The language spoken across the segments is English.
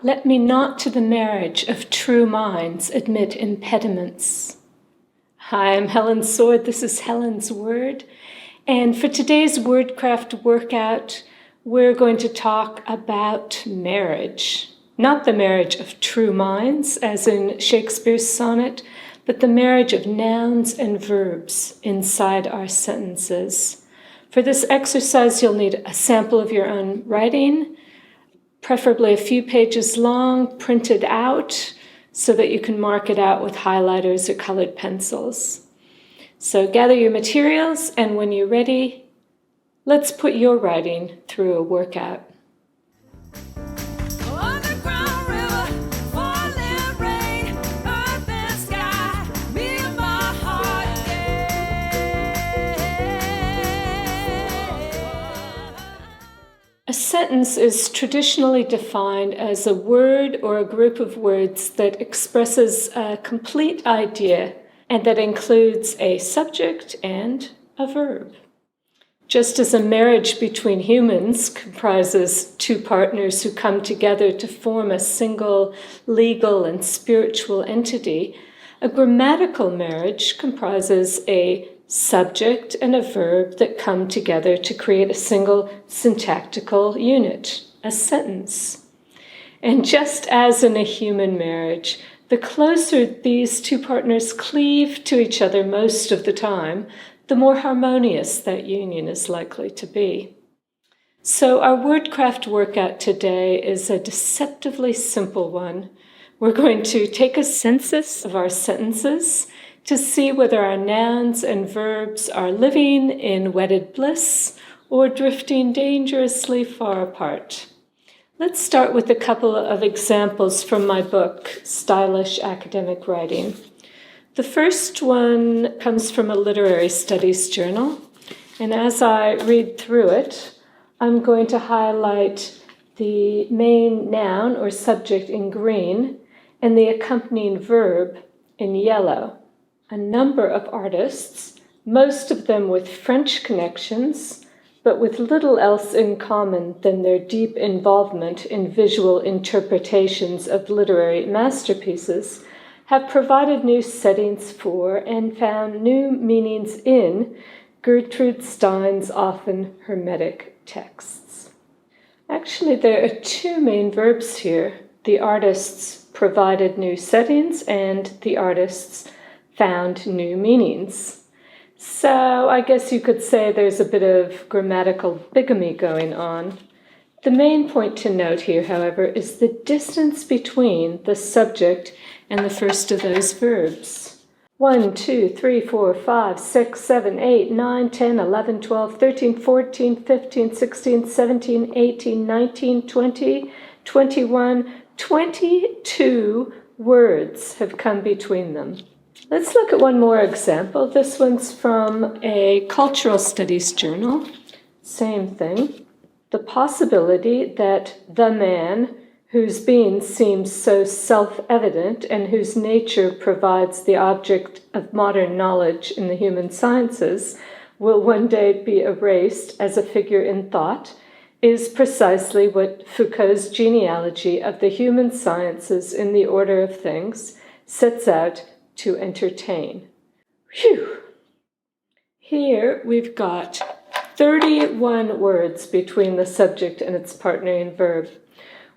Let me not to the marriage of true minds admit impediments. Hi, I'm Helen Sword. This is Helen's Word. And for today's Wordcraft Workout, we're going to talk about marriage. Not the marriage of true minds, as in Shakespeare's sonnet, but the marriage of nouns and verbs inside our sentences. For this exercise, you'll need a sample of your own writing, preferably a few pages long, printed out, so that you can mark it out with highlighters or colored pencils. So gather your materials, and when you're ready, let's put your writing through a workout. A sentence is traditionally defined as a word or a group of words that expresses a complete idea and that includes a subject and a verb. Just as a marriage between humans comprises two partners who come together to form a single legal and spiritual entity, a grammatical marriage comprises a subject and a verb that come together to create a single syntactical unit, a sentence. And just as in a human marriage, the closer these two partners cleave to each other most of the time, the more harmonious that union is likely to be. So our Wordcraft workout today is a deceptively simple one. We're going to take a census of our sentences to see whether our nouns and verbs are living in wedded bliss or drifting dangerously far apart. Let's start with a couple of examples from my book, Stylish Academic Writing. The first one comes from a literary studies journal, and as I read through it, I'm going to highlight the main noun or subject in green and the accompanying verb in yellow. A number of artists, most of them with French connections, but with little else in common than their deep involvement in visual interpretations of literary masterpieces, have provided new settings for and found new meanings in Gertrude Stein's often hermetic texts. Actually, there are two main verbs here. The artists provided new settings and the artists found new meanings. So I guess you could say there's a bit of grammatical bigamy going on. The main point to note here, however, is the distance between the subject and the first of those verbs. 1, 2, 3, 4, 5, 6, 7, 8, 9, 10, 11, 12, 13, 14, 15, 16, 17, 18, 19, 20, 21, 22 words have come between them. Let's look at one more example. This one's from a cultural studies journal. Same thing. The possibility that the man whose being seems so self-evident and whose nature provides the object of modern knowledge in the human sciences will one day be erased as a figure in thought is precisely what Foucault's genealogy of the human sciences in the order of things sets out to entertain. Phew! Here we've got 31 words between the subject and its partnering verb.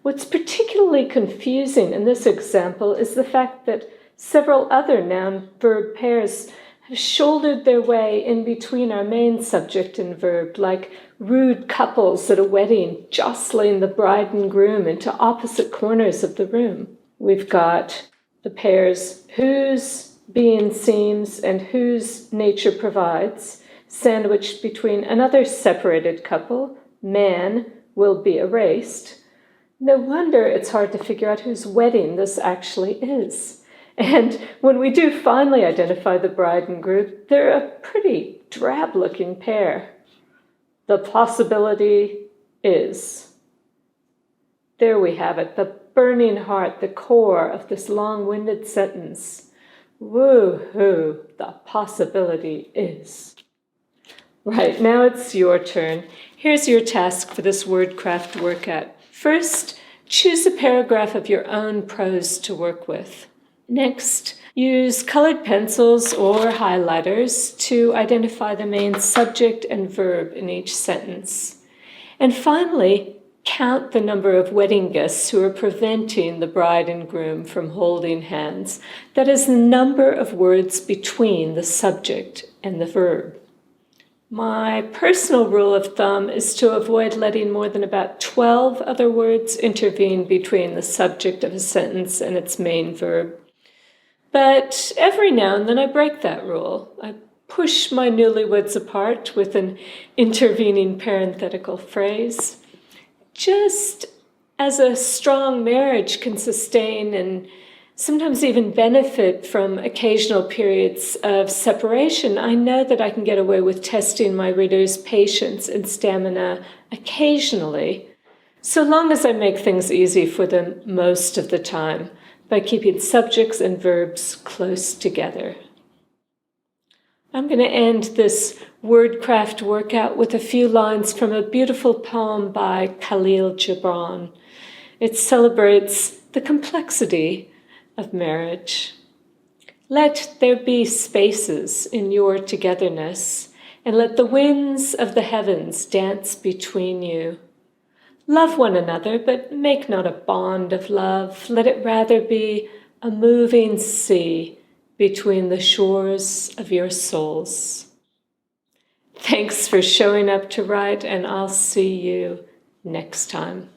What's particularly confusing in this example is the fact that several other noun-verb pairs have shouldered their way in between our main subject and verb, like rude couples at a wedding jostling the bride and groom into opposite corners of the room. We've got the pairs whose being seems and whose nature provides, sandwiched between another separated couple, man will be erased. No wonder it's hard to figure out whose wedding this actually is. And when we do finally identify the bride and groom, they're a pretty drab-looking pair. The possibility is. There we have it, the burning heart, the core of this long-winded sentence. Woo-hoo, the possibility is. Right, now it's your turn. Here's your task for this Wordcraft workout. First, Choose a paragraph of your own prose to work with. Next, use colored pencils or highlighters to identify the main subject and verb in each sentence. And finally, count the number of wedding guests who are preventing the bride and groom from holding hands. That is the number of words between the subject and the verb. My personal rule of thumb is to avoid letting more than about 12 other words intervene between the subject of a sentence and its main verb. But every now and then I break that rule. I push my newlyweds apart with an intervening parenthetical phrase. Just as a strong marriage can sustain and sometimes even benefit from occasional periods of separation, I know that I can get away with testing my readers' patience and stamina occasionally, so long as I make things easy for them most of the time by keeping subjects and verbs close together. I'm going to end this Wordcraft workout with a few lines from a beautiful poem by Khalil Gibran. It celebrates the complexity of marriage. Let there be spaces in your togetherness, and let the winds of the heavens dance between you. Love one another, but make not a bond of love. Let it rather be a moving sea between the shores of your souls. Thanks for showing up to write, and I'll see you next time.